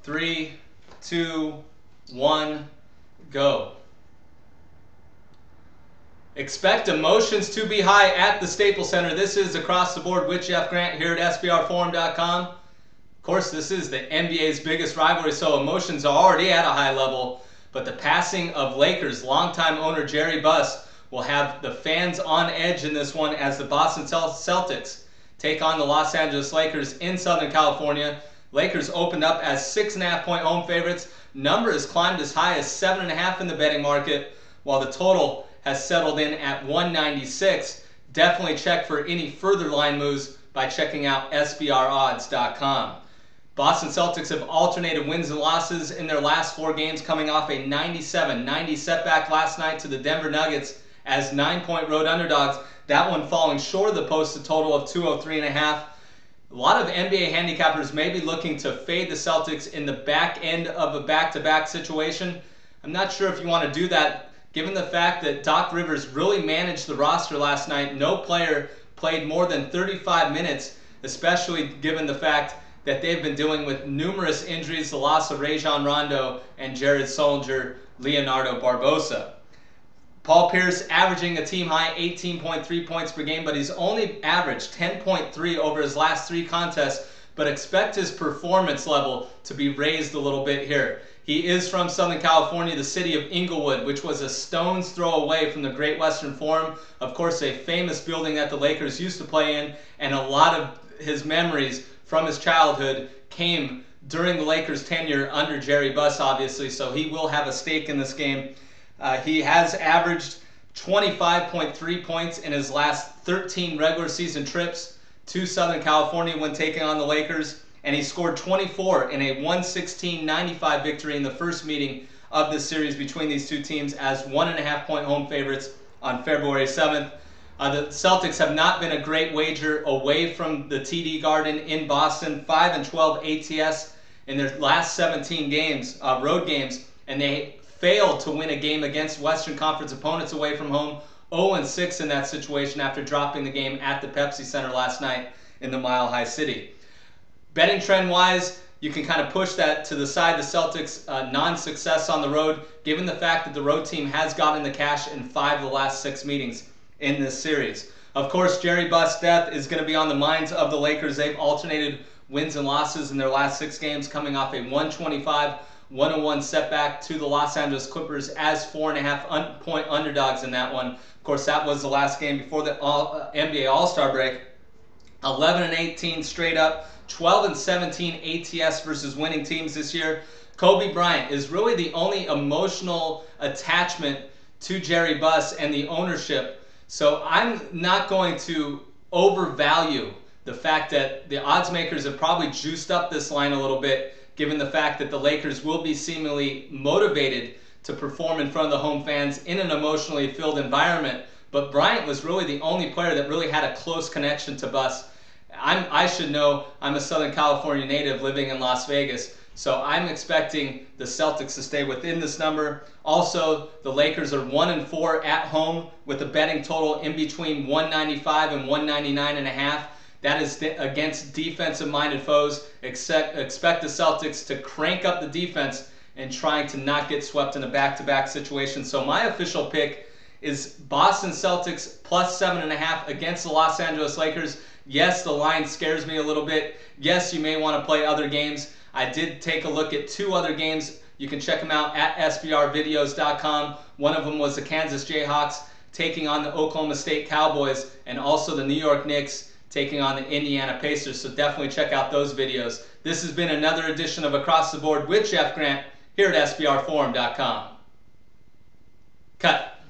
3, 2, 1, go. Expect emotions to be high at the Staples Center. This is Across the Board with Jeff Grant here at SBRforum.com. Of course, this is the NBA's biggest rivalry, so emotions are already at a high level. But the passing of Lakers longtime owner Jerry Buss will have the fans on edge in this one as the Boston Celtics take on the Los Angeles Lakers in Southern California. Lakers opened up as 6.5-point home favorites. Number has climbed as high as 7.5 in the betting market, while the total has settled in at 196. Definitely check for any further line moves by checking out SBRodds.com. Boston Celtics have alternated wins and losses in their last 4 games, coming off a 97-90 setback last night to the Denver Nuggets as 9-point road underdogs. That one falling short of the posted total of 203.5. A lot of NBA handicappers may be looking to fade the Celtics in the back end of a back-to-back situation. I'm not sure if you want to do that, given the fact that Doc Rivers really managed the roster last night. No player played more than 35 minutes, especially given the fact that they've been dealing with numerous injuries, the loss of Rajon Rondo and Jared Solinger, Leonardo Barbosa. Paul Pierce averaging a team-high 18.3 points per game, but he's only averaged 10.3 over his last 3 contests, but expect his performance level to be raised a little bit here. He is from Southern California, the city of Inglewood, which was a stone's throw away from the Great Western Forum. Of course, a famous building that the Lakers used to play in, and a lot of his memories from his childhood came during the Lakers' tenure under Jerry Buss, obviously, so he will have a stake in this game. He has averaged 25.3 points in his last 13 regular season trips to Southern California when taking on the Lakers, and he scored 24 in a 116-95 victory in the first meeting of this series between these two teams as 1.5-point home favorites on February 7th. The Celtics have not been a great wager away from the TD Garden in Boston. 5-12 ATS in their last 17 games, road games, and they failed to win a game against Western Conference opponents away from home. 0-6 in that situation after dropping the game at the Pepsi Center last night in the Mile High City. Betting trend-wise, you can kind of push that to the side. The Celtics' non-success on the road, given the fact that the road team has gotten the cash in 5 of the last 6 meetings in this series. Of course, Jerry Buss' death is going to be on the minds of the Lakers. They've alternated wins and losses in their last 6 games, coming off a 125-101 setback to the Los Angeles Clippers as 4.5-point underdogs in that one. Of course, that was the last game before the NBA All-Star break. 11-18 straight up, 12-17 ATS versus winning teams this year. Kobe Bryant is really the only emotional attachment to Jerry Buss and the ownership. So I'm not going to overvalue the fact that the odds makers have probably juiced up this line a little bit, given the fact that the Lakers will be seemingly motivated to perform in front of the home fans in an emotionally filled environment. But Bryant was really the only player that really had a close connection to Buss. I should know, I'm a Southern California native living in Las Vegas, so I'm expecting the Celtics to stay within this number. Also, the Lakers are 1-4 at home with a betting total in between 195 and 199.5. That is against defensive-minded foes. Expect the Celtics to crank up the defense and trying to not get swept in a back-to-back situation. So my official pick is Boston Celtics plus 7.5 against the Los Angeles Lakers. Yes, the line scares me a little bit. Yes, you may want to play other games. I did take a look at 2 other games. You can check them out at SBRvideos.com. One of them was the Kansas Jayhawks taking on the Oklahoma State Cowboys, and also the New York Knicks taking on the Indiana Pacers. So definitely check out those videos. This has been another edition of Across the Board with Jeff Grant here at SBRforum.com. Cut.